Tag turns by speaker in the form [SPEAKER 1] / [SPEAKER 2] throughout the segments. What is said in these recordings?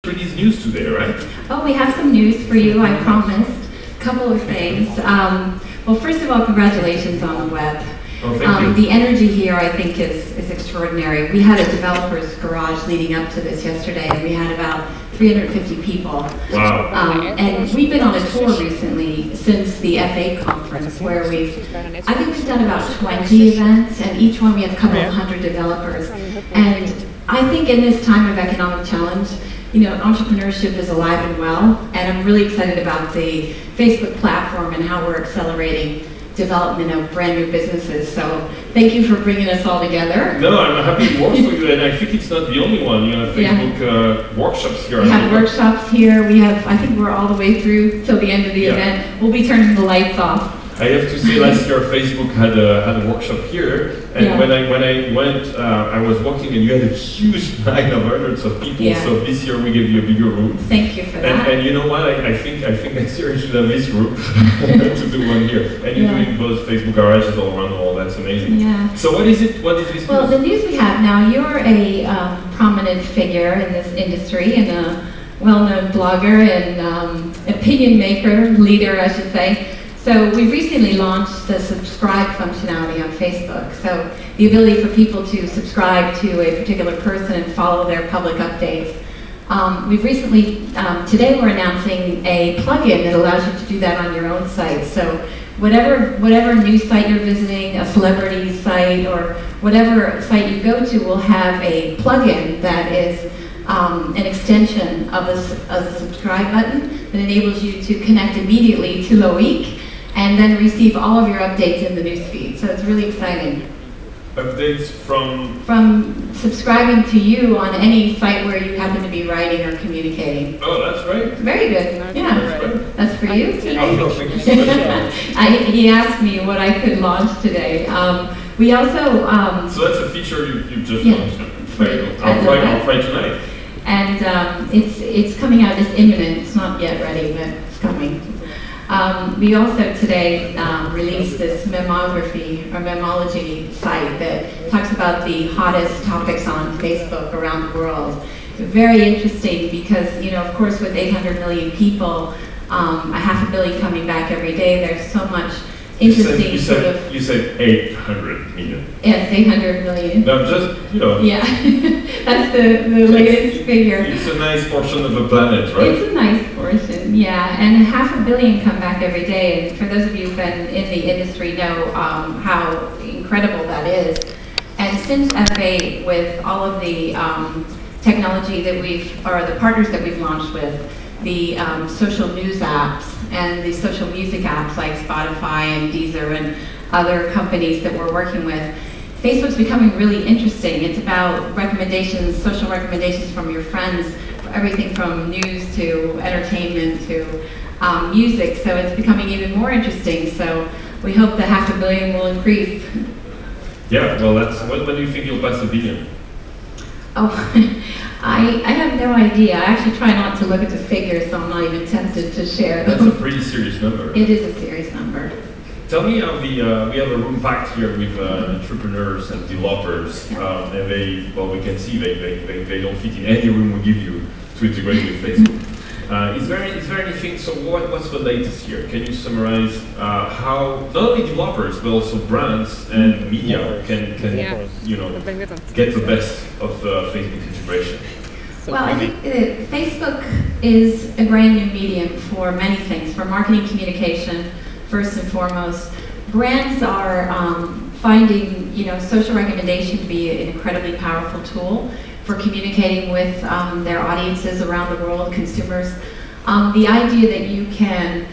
[SPEAKER 1] Pretty news today, right?
[SPEAKER 2] Oh, we have some news for you, I promised. A couple of things. Well, first of all, congratulations on the web.
[SPEAKER 1] Oh, thank you.
[SPEAKER 2] The energy here, I think, is extraordinary. We had a developer's garage leading up to this yesterday, and we had about 350 people.
[SPEAKER 1] Wow.
[SPEAKER 2] And we've been on a tour recently since the FA conference, where I think we've done about 20 events, and each one we have a couple of hundred developers. And I think in this time of economic challenge, you know, entrepreneurship is alive and well, and I'm really excited about the Facebook platform and how we're accelerating development of brand new businesses. So thank you for bringing us all together.
[SPEAKER 1] No, I'm happy to work for you, and I think it's not the only one. You have Facebook workshops here.
[SPEAKER 2] We have workshops here. We have, I think we're all the way through till the end of the event. We'll be turning the lights off.
[SPEAKER 1] I have to say, last year Facebook had a workshop here, and when I went, I was walking, and you had a huge line of hundreds of people. So this year we gave you a bigger room.
[SPEAKER 2] Thank you for that.
[SPEAKER 1] And you know what? I think next year you should have this group to do one here. And you're doing those Facebook garages all around the world. That's amazing.
[SPEAKER 2] Yeah.
[SPEAKER 1] So what is it? What is this?
[SPEAKER 2] Well, the news we have now. You're a prominent figure in this industry, and a well-known blogger and opinion maker, leader, I should say. So we recently launched the subscribe functionality on Facebook. So the ability for people to subscribe to a particular person and follow their public updates. We've recently, today we're announcing a plugin that allows you to do that on your own site. So whatever news site you're visiting, a celebrity site, or whatever site you go to will have a plugin that is an extension of the subscribe button that enables you to connect immediately to Loic and then receive all of your updates in the newsfeed. So it's really exciting.
[SPEAKER 1] Updates from?
[SPEAKER 2] From subscribing to you on any site where you happen to be writing or communicating.
[SPEAKER 1] Oh, that's great.
[SPEAKER 2] Very good. Yeah. That's for you today.
[SPEAKER 1] Oh, thank you so much.
[SPEAKER 2] He asked me what I could launch today. We also...
[SPEAKER 1] so that's a feature you've just launched. I'll try tonight.
[SPEAKER 2] And it's coming out, it's imminent. It's not yet ready, but it's coming. We also today released this memography or memology site that talks about the hottest topics on Facebook around the world. Very interesting because, you know, of course with 800 million people, a half a billion coming back every day, there's so much interesting
[SPEAKER 1] You said 800 million.
[SPEAKER 2] Yes, 800 million.
[SPEAKER 1] No, just, you know.
[SPEAKER 2] Yeah, that's the latest figure.
[SPEAKER 1] It's a nice portion of the planet, right?
[SPEAKER 2] It's a nice portion, yeah. And half a billion come back every day. And for those of you who've been in the industry know how incredible that is. And since FA, with all of the technology that the partners that we've launched with, the social news apps and the social music apps like Spotify and Deezer and other companies that we're working with, Facebook's becoming really interesting. It's about recommendations, social recommendations from your friends, everything from news to entertainment to music. So it's becoming even more interesting. So we hope the half a billion will increase.
[SPEAKER 1] Yeah, well, when do you think you'll pass a billion?
[SPEAKER 2] Oh, I have no idea. I actually try not to look at the figures, so I'm not even tempted to share them.
[SPEAKER 1] That's a pretty serious number.
[SPEAKER 2] It is a serious number.
[SPEAKER 1] Tell me how we have a room packed here with entrepreneurs and developers, and we can see they don't fit in any room we give you to integrate with Facebook. Is there anything? So what's the latest here? Can you summarize how not only developers but also brands and media can get the best of Facebook integration?
[SPEAKER 2] Well, I think Facebook is a brand new medium for many things, for marketing communication. First and foremost, brands are finding social recommendation to be an incredibly powerful tool for communicating with their audiences around the world, consumers. The idea that you can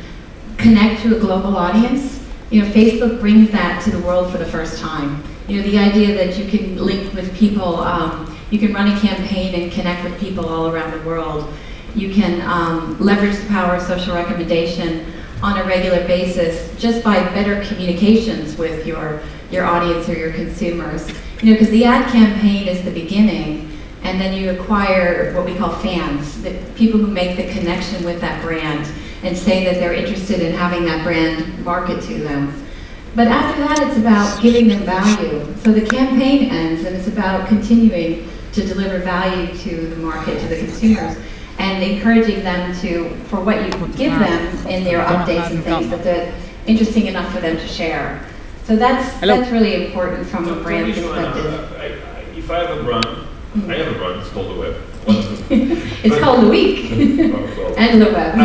[SPEAKER 2] connect to a global audience, Facebook brings that to the world for the first time. The idea that you can link with people, you can run a campaign and connect with people all around the world. You can leverage the power of social recommendation on a regular basis just by better communications with your audience or your consumers. Because the ad campaign is the beginning, and then you acquire what we call fans, the people who make the connection with that brand and say that they're interested in having that brand market to them. But after that, it's about giving them value. So the campaign ends, and it's about continuing to deliver value to the market, to the consumers. and encouraging them for what you give them in their updates and things, that they're interesting enough for them to share. So that's really important from a brand perspective.
[SPEAKER 1] If I have a brand, I have a brand, it's called leweb.
[SPEAKER 2] It's called the week and leweb.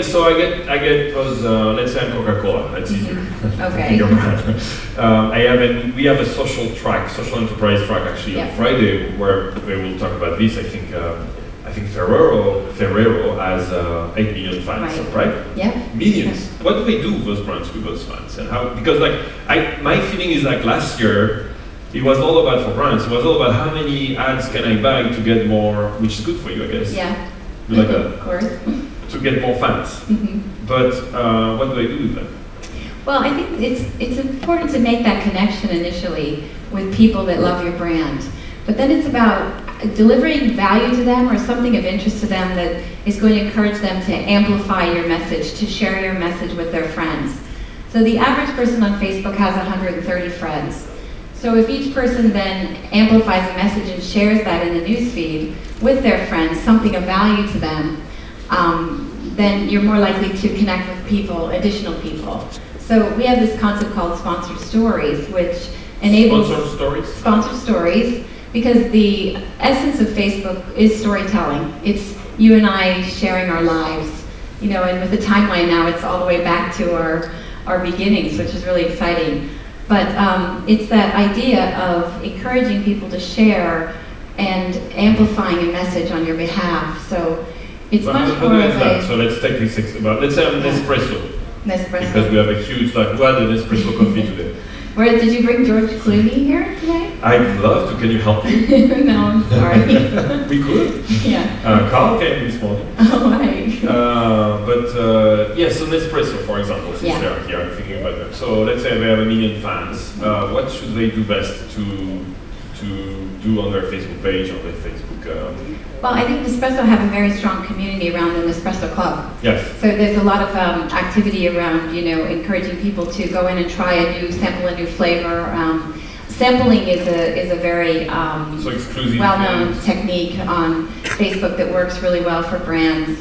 [SPEAKER 1] So I get those. Let's say I'm Coca-Cola. That's easier.
[SPEAKER 2] Okay.
[SPEAKER 1] We have a social enterprise track actually on Friday where we will talk about this. I think Ferrero has 8 million fans, right?
[SPEAKER 2] Yeah.
[SPEAKER 1] Millions. What do they do with those brands, with those fans, and how? Because my feeling is like last year. It was all about for brands. It was all about how many ads can I buy to get more, which is good for you, I guess.
[SPEAKER 2] Yeah.
[SPEAKER 1] Like that.
[SPEAKER 2] Of course.
[SPEAKER 1] To get more fans. But what do I do with them?
[SPEAKER 2] Well, I think it's important to make that connection initially with people that love your brand. But then it's about delivering value to them or something of interest to them that is going to encourage them to amplify your message, to share your message with their friends. So the average person on Facebook has 130 friends. So if each person then amplifies a message and shares that in the newsfeed with their friends, something of value to them, then you're more likely to connect with additional people. So we have this concept called sponsored stories, which enables sponsored stories, because the essence of Facebook is storytelling. It's you and I sharing our lives, and with the timeline now, it's all the way back to our beginnings, which is really exciting. But it's that idea of encouraging people to share and amplifying a message on your behalf. So it's much more of a...
[SPEAKER 1] So let's take this let's say I'm Nespresso.
[SPEAKER 2] Nespresso.
[SPEAKER 1] Because we have a huge, we had an espresso coffee today.
[SPEAKER 2] Did you bring George Clooney here today?
[SPEAKER 1] I'd love to. Can you help me?
[SPEAKER 2] No, I'm sorry.
[SPEAKER 1] We could.
[SPEAKER 2] Yeah.
[SPEAKER 1] Carl came this morning.
[SPEAKER 2] Oh, right.
[SPEAKER 1] So Nespresso, for example, since they're here, I'm thinking about them. So let's say they have 1 million fans. What should they do best to do on their Facebook page, on their Facebook?
[SPEAKER 2] Well, I think Nespresso have a very strong community around the Nespresso Club.
[SPEAKER 1] Yes.
[SPEAKER 2] So there's a lot of activity around, encouraging people to go in and sample a new flavor. Sampling is a very well-known technique on Facebook that works really well for brands.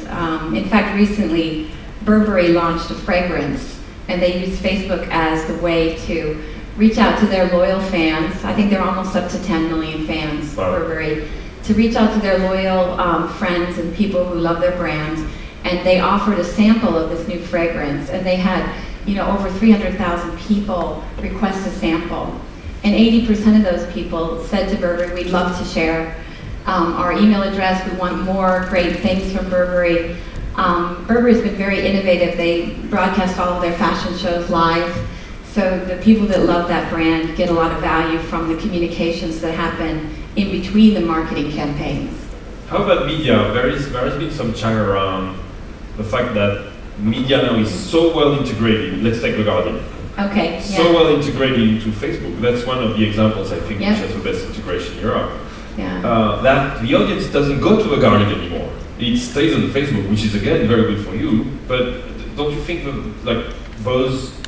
[SPEAKER 2] In fact, recently, Burberry launched a fragrance, and they used Facebook as the way to reach out to their loyal fans. I think they're almost up to 10 million fans, Burberry, to reach out to their loyal friends and people who love their brand. And they offered a sample of this new fragrance, and they had over 300,000 people request a sample. And 80% of those people said to Burberry, we'd love to share our email address, we want more great things from Burberry. Burberry's been very innovative. They broadcast all of their fashion shows live. So the people that love that brand get a lot of value from the communications that happen in between the marketing campaigns.
[SPEAKER 1] How about media? There has been some chatter around the fact that media now is so well integrated. Let's take The Guardian.
[SPEAKER 2] Okay.
[SPEAKER 1] So well integrated into Facebook. That's one of the examples, I think, which has the best integration in Europe.
[SPEAKER 2] Yeah.
[SPEAKER 1] That the audience doesn't go to The Guardian anymore. It stays on Facebook, which is again very good for you. But don't you think that those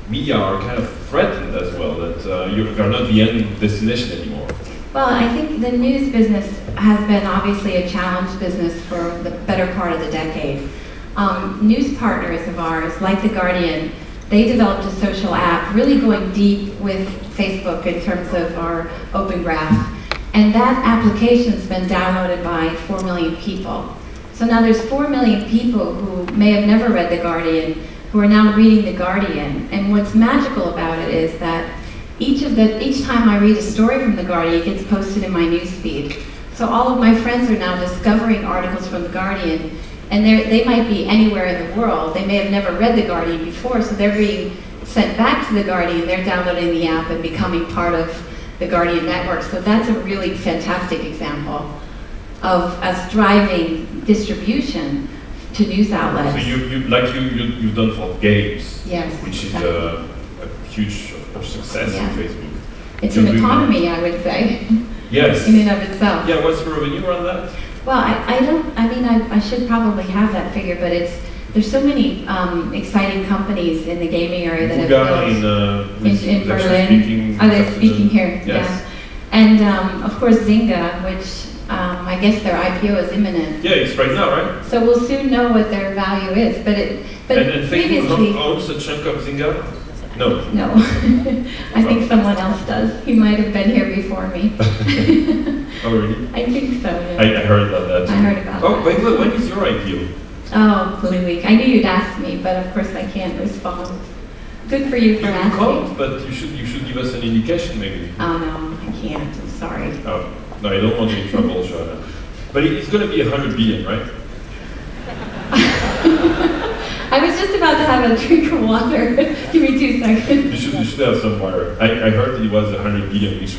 [SPEAKER 1] media are kind of threatened as well, that you're not the end destination anymore?
[SPEAKER 2] Well, I think the news business has been obviously a challenged business for the better part of the decade. News partners of ours, like The Guardian, they developed a social app really going deep with Facebook in terms of our Open Graph. And that application's been downloaded by 4 million people. So now there's 4 million people who may have never read The Guardian, who are now reading The Guardian. And what's magical about it is that each time I read a story from The Guardian, it gets posted in my newsfeed. So all of my friends are now discovering articles from The Guardian, and they might be anywhere in the world. They may have never read The Guardian before, so they're being sent back to The Guardian, they're downloading the app and becoming part of the Guardian network. So that's a really fantastic example of us driving distribution to news outlets.
[SPEAKER 1] So you've done for games,
[SPEAKER 2] yes,
[SPEAKER 1] which is a huge success in Facebook.
[SPEAKER 2] It's an economy, I would say.
[SPEAKER 1] Yes.
[SPEAKER 2] In and of itself.
[SPEAKER 1] Yeah, what's the revenue around that?
[SPEAKER 2] Well, I should probably have that figure, but there's so many exciting companies in the gaming area that have built in Berlin. Are they speaking here?
[SPEAKER 1] Yes.
[SPEAKER 2] Yeah. And of course Zynga, which I guess their IPO is imminent.
[SPEAKER 1] Yeah, it's right now, right?
[SPEAKER 2] So we'll soon know what their value is. But
[SPEAKER 1] and
[SPEAKER 2] previously,
[SPEAKER 1] Facebook owns a chunk of Zynga? No.
[SPEAKER 2] No, I think someone else does. He might have been here before me.
[SPEAKER 1] Oh, really?
[SPEAKER 2] I think so. Yeah.
[SPEAKER 1] I heard about that.
[SPEAKER 2] I heard about that.
[SPEAKER 1] Oh, wait, when is your IPO?
[SPEAKER 2] Oh, Blue Week. I knew you'd ask me, but of course I can't respond. Good for you for
[SPEAKER 1] You
[SPEAKER 2] asking.
[SPEAKER 1] can't, but you should give us an indication, maybe.
[SPEAKER 2] Oh no, I can't. I'm sorry.
[SPEAKER 1] Oh, no, I don't want any trouble, Joanna. But it's going to be 100 billion, right?
[SPEAKER 2] I was just about to have a drink of water. Give me 2 seconds.
[SPEAKER 1] You should have some water. I heard that it was 100 billion, which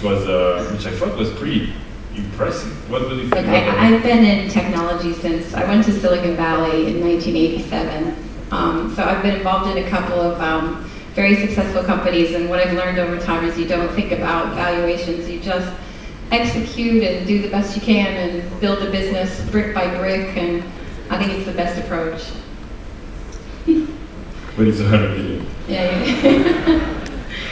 [SPEAKER 1] I thought was pretty impressive. What do you think about that?
[SPEAKER 2] I've been in technology since I went to Silicon Valley in 1987. So I've been involved in a couple of very successful companies, and what I've learned over time is you don't think about valuations, you just execute and do the best you can and build a business brick by brick, and I think it's the best approach.
[SPEAKER 1] But it's 100 billion.
[SPEAKER 2] Yeah.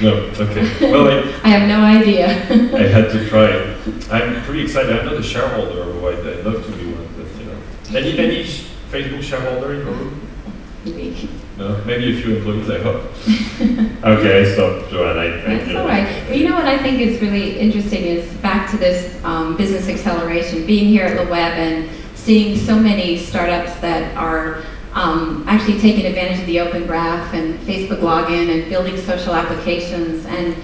[SPEAKER 1] No, okay. Well,
[SPEAKER 2] I have no idea.
[SPEAKER 1] I had to try it. I'm pretty excited. I'm not a shareholder, otherwise I'd love to be one, but you know. Any Facebook shareholder in the room? No, maybe a few employees, I hope. Okay, I stopped, Joanna.
[SPEAKER 2] That's all right. But you know what I think is really interesting is back to this business acceleration, being here at leweb and seeing so many startups that are actually taking advantage of the open graph and Facebook login and building social applications and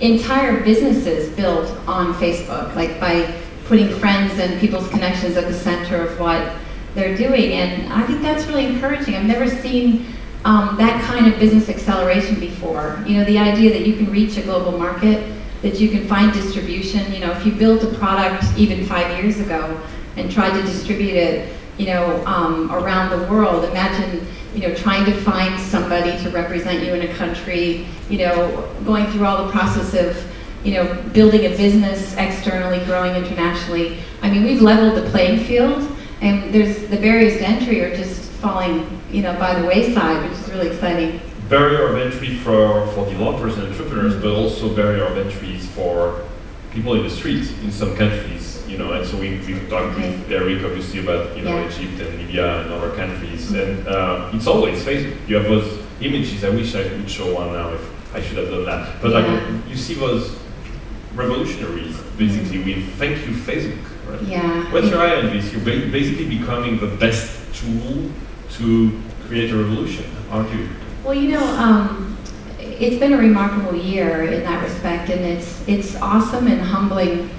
[SPEAKER 2] entire businesses built on Facebook, like by putting friends and people's connections at the center of what they're doing. And I think that's really encouraging. I've never seen that kind of business acceleration before. You know, the idea that you can reach a global market, that you can find distribution. You know, if you built a product even 5 years ago and tried to distribute it, you know, around the world, imagine, you know, trying to find somebody to represent you in a country, you know, going through all the process of, you know, building a business externally, growing internationally. I mean, we've leveled the playing field, and there's the barriers to entry are just falling, you know, by the wayside, which is really exciting.
[SPEAKER 1] Barrier of entry for developers and entrepreneurs, but also barrier of entries for people in the street in some countries, you know, and so we've talked with Eric obviously about, you know, Egypt and Libya and other countries, and it's always Facebook. You have those images. I wish I could show one now, if I should have done that. But like, you see those revolutionaries, basically, with thank you Facebook, right?
[SPEAKER 2] Yeah.
[SPEAKER 1] What's your eye on this? You're basically becoming the best tool to create a revolution, aren't you?
[SPEAKER 2] Well, you know, it's been a remarkable year in that respect, and it's awesome and humbling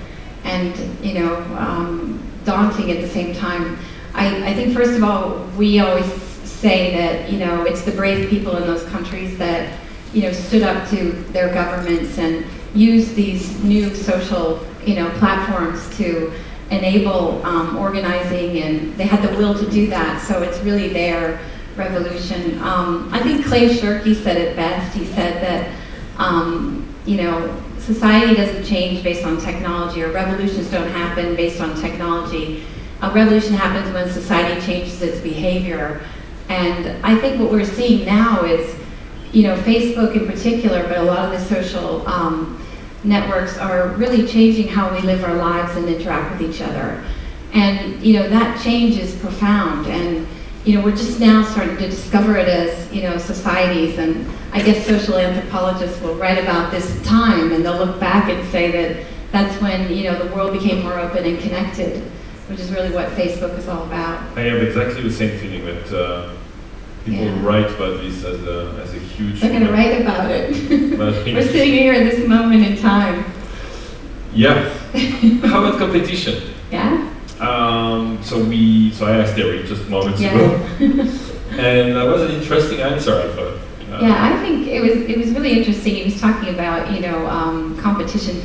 [SPEAKER 2] and, you know, daunting at the same time. I think, first of all, we always say that, you know, it's the brave people in those countries that, you know, stood up to their governments and used these new social, you know, platforms to enable organizing, and they had the will to do that, so it's really their revolution. I think Clay Shirky said it best. He said that, you know, society doesn't change based on technology, or revolutions don't happen based on technology. A revolution happens when society changes its behavior. And I think what we're seeing now is, you know, Facebook in particular, but a lot of the social networks are really changing how we live our lives and interact with each other. And, you know, that change is profound. And, you know, we're just now starting to discover it as, you know, societies, and I guess social anthropologists will write about this time, and they'll look back and say that that's when, you know, the world became more open and connected, which is really what Facebook is all about.
[SPEAKER 1] I have exactly the same feeling that people write about this as a huge...
[SPEAKER 2] They're going to write about it. We're sitting here at this moment in time.
[SPEAKER 1] Yeah. How about competition?
[SPEAKER 2] Yeah?
[SPEAKER 1] So I asked Eric just moments ago, and that was an interesting answer, I thought.
[SPEAKER 2] Yeah, I think it was really interesting. He was talking about, you know, competition